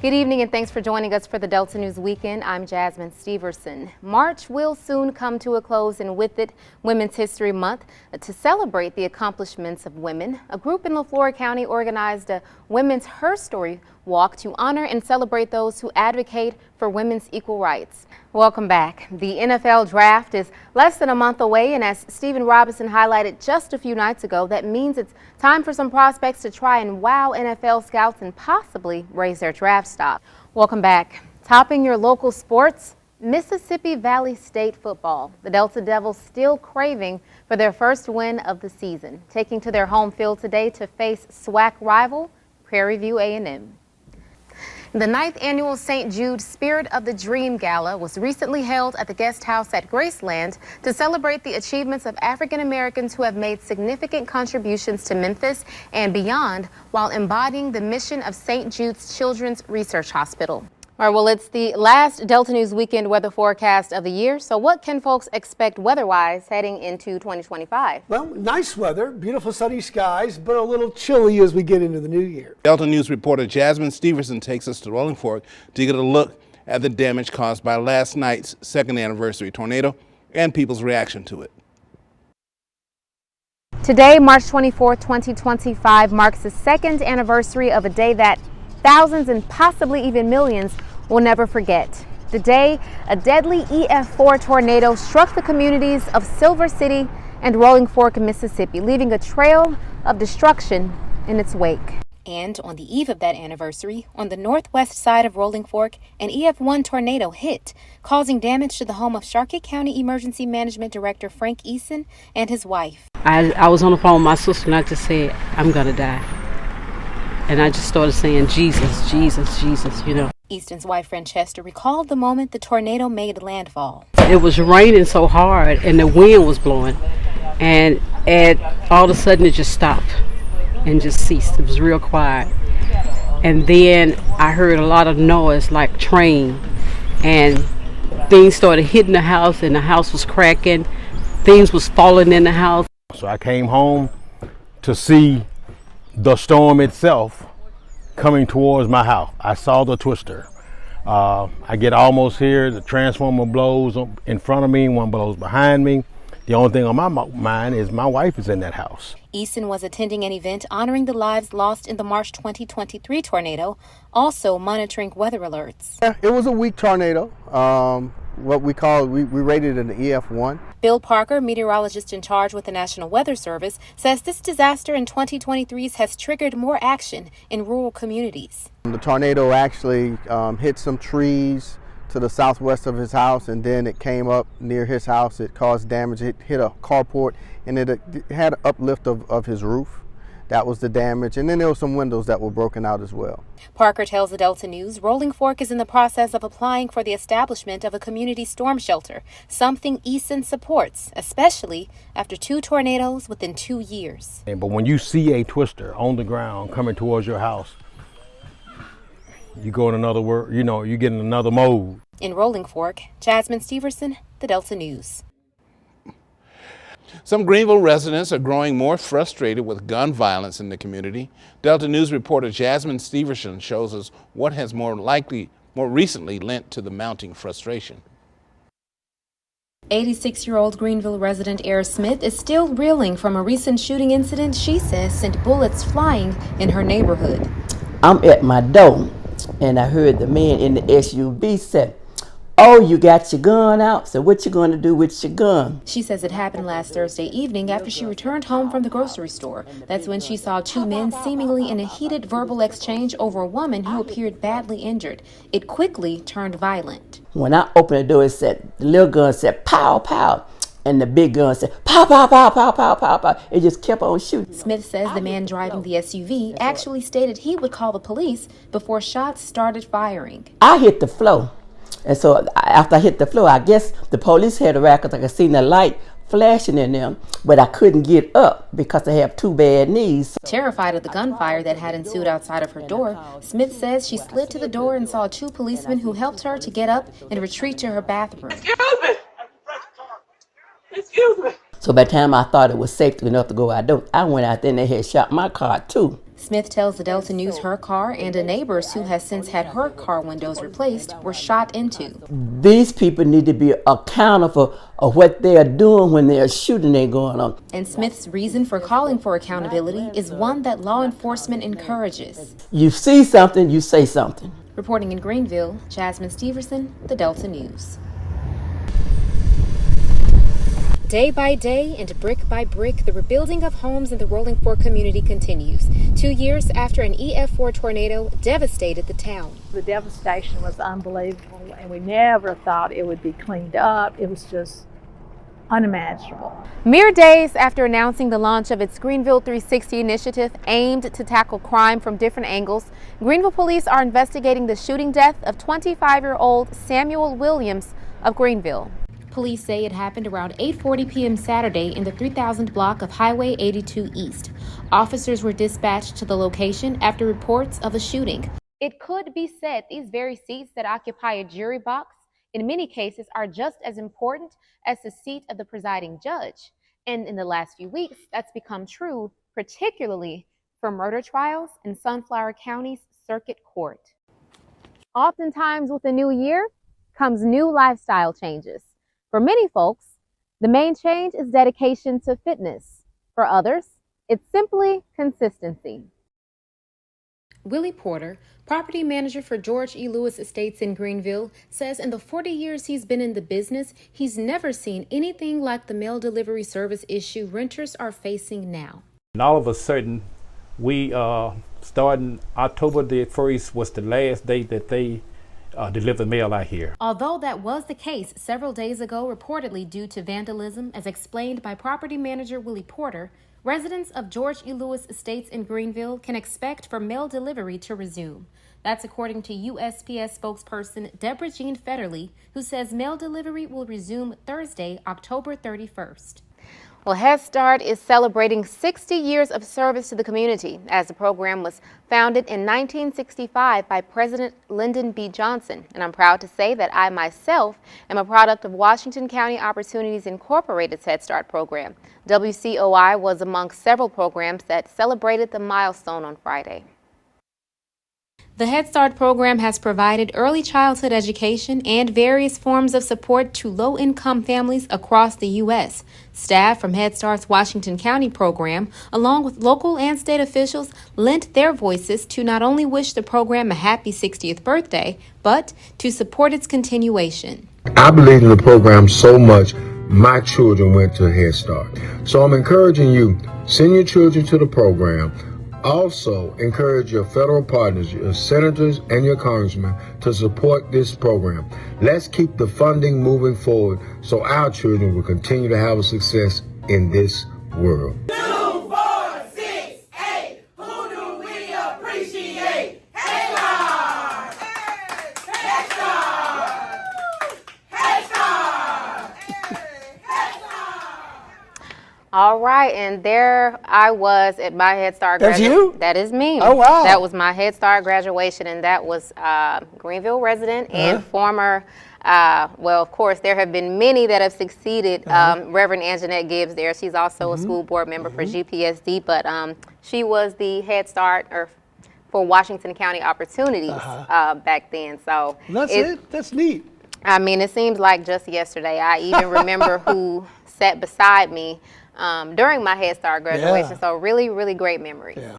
Good evening and thanks for joining us for the Delta News Weekend. I'm Jasmine Steverson. March will soon come to a close, and with it, Women's History Month. To celebrate the accomplishments of women, a group in Leflore County organized a Women's Her Story walk to honor and celebrate those who advocate for women's equal rights. Welcome back. The NFL draft is less than a month away, and as Stephen Robinson highlighted just a few nights ago, that means it's time for some prospects to try and wow NFL scouts and possibly raise their draft stock. Welcome back. Topping your local sports, Mississippi Valley State football. The Delta Devils still craving for their first win of the season, taking to their home field today to face SWAC rival Prairie View A&M. The 9th annual St. Jude Spirit of the Dream Gala was recently held at the Guest House at Graceland to celebrate the achievements of African Americans who have made significant contributions to Memphis and beyond while embodying the mission of St. Jude's Children's Research Hospital. All right, well, it's the last Delta News Weekend weather forecast of the year. So what can folks expect weather-wise heading into 2025? Well, nice weather, beautiful sunny skies, but a little chilly as we get into the new year. Delta News reporter Jasmine Steverson takes us to Rolling Fork to get a look at the damage caused by last night's second anniversary tornado and people's reaction to it. Today, March 24, 2025, marks the second anniversary of a day that thousands and possibly even millions will never forget. The day a deadly EF4 tornado struck the communities of Silver City and Rolling Fork, Mississippi, leaving a trail of destruction in its wake. And on the eve of that anniversary, on the northwest side of Rolling Fork, an EF1 tornado hit, causing damage to the home of Sharkey County Emergency Management Director Frank Eason and his wife. I was on the phone with my sister and I just said, I'm gonna die. And I just started saying, Jesus, Jesus, Jesus, you know. Easton's wife, Francesca, recalled the moment the tornado made landfall. It was raining so hard and the wind was blowing. And all of a sudden it just stopped and just ceased. It was real quiet. And then I heard a lot of noise like train. And things started hitting the house and the house was cracking. Things was falling in the house. So I came home to see the storm itself coming towards my house. I saw the twister. I get almost here, the transformer blows in front of me, one blows behind me. The only thing on my mind is my wife is in that house. Easton was attending an event honoring the lives lost in the March 2023 tornado, also monitoring weather alerts. Yeah, it was a weak tornado. What we rated an EF1. Bill Parker, meteorologist in charge with the National Weather Service, says this disaster in 2023 has triggered more action in rural communities. The tornado actually hit some trees to the southwest of his house, and then it came up near his house. It caused damage. It hit a carport, and it had an uplift of his roof. That was the damage. And then there were some windows that were broken out as well. Parker tells the Delta News Rolling Fork is in the process of applying for the establishment of a community storm shelter, something Easton supports, especially after 2 tornadoes within 2 years. But when you see a twister on the ground coming towards your house, you go in another word, you get in another mode. In Rolling Fork, Jasmine Steverson, the Delta News. Some Greenville residents are growing more frustrated with gun violence in the community. Delta News reporter Jasmine Steverson shows us what has more recently lent to the mounting frustration. 86-year-old Greenville resident Era Smith is still reeling from a recent shooting incident she says sent bullets flying in her neighborhood. I'm at my door and I heard the man in the SUV say, "Oh, you got your gun out, so what you going to do with your gun?" She says it happened last Thursday evening after she returned home from the grocery store. That's when she saw 2 men seemingly in a heated verbal exchange over a woman who appeared badly injured. It quickly turned violent. When I opened the door, it said, the little gun said, "Pow, pow." And the big gun said, "Pow, pow, pow, pow, pow, pow, pow." It just kept on shooting. Smith says the man driving the SUV actually stated he would call the police before shots started firing. I hit the floor. And so after I hit the floor, I guess the police had a racket. I could see the light flashing in them, but I couldn't get up because I have 2 bad knees. Terrified of the gunfire that had ensued outside of her door, Smith says she slid to the door and saw 2 policemen who helped her to get up and retreat to her bathroom. Excuse me! Excuse me! So by the time I thought it was safe enough to go out, I went out there and they had shot my car too. Smith tells the Delta News her car and a neighbor's who has since had her car windows replaced were shot into. These people need to be accountable of what they are doing when there's shooting they going on. And Smith's reason for calling for accountability is one that law enforcement encourages. You see something, you say something. Reporting in Greenville, Jasmine Steverson, the Delta News. Day by day and brick by brick, the rebuilding of homes in the Rolling Fork community continues. 2 years after an EF4 tornado devastated the town. The devastation was unbelievable, and we never thought it would be cleaned up. It was just unimaginable. Mere days after announcing the launch of its Greenville 360 initiative aimed to tackle crime from different angles, Greenville police are investigating the shooting death of 25-year-old Samuel Williams of Greenville. Police say it happened around 8:40 p.m. Saturday in the 3000 block of Highway 82 East. Officers were dispatched to the location after reports of a shooting. It could be said these very seats that occupy a jury box in many cases are just as important as the seat of the presiding judge. And in the last few weeks, that's become true, particularly for murder trials in Sunflower County's Circuit Court. Oftentimes with the new year comes new lifestyle changes. For many folks, the main change is dedication to fitness. For others, it's simply consistency. Willie Porter, property manager for George E. Lewis Estates in Greenville, says in the 40 years he's been in the business, he's never seen anything like the mail delivery service issue renters are facing now. And all of a sudden, we starting October the 1st was the last day that they deliver mail out here. Although that was the case several days ago, reportedly due to vandalism, as explained by property manager Willie Porter, residents of George E. Lewis Estates in Greenville can expect for mail delivery to resume. That's according to USPS spokesperson Deborah Jean Federley, who says mail delivery will resume Thursday, October 31st. Well, Head Start is celebrating 60 years of service to the community, as the program was founded in 1965 by President Lyndon B. Johnson. And I'm proud to say that I myself am a product of Washington County Opportunities Incorporated's Head Start program. WCOI was among several programs that celebrated the milestone on Friday. The Head Start program has provided early childhood education and various forms of support to low-income families across the U.S. Staff from Head Start's Washington County program, along with local and state officials, lent their voices to not only wish the program a happy 60th birthday, but to support its continuation. I believe in the program so much, my children went to Head Start. So I'm encouraging you, send your children to the program. Also, encourage your federal partners, your senators and your congressmen to support this program. Let's keep the funding moving forward so our children will continue to have a success in this world. 2, 4, 6, 8, who do we appreciate? Head Start! Head Start! Head Start! Head Start! All right, and there I was at my Head Start graduation. That's you? That is me. Oh, wow. That was my Head Start graduation, and that was Greenville resident and former, well, of course, there have been many that have succeeded. Reverend Anjanette Gibbs there. She's also a school board member for GPSD, but she was the Head Start for Washington County Opportunities back then. So That's it? That's neat. I mean, it seems like just yesterday. I even remember who sat beside me during my Head Start graduation. Yeah. So really, really great memory. Yeah.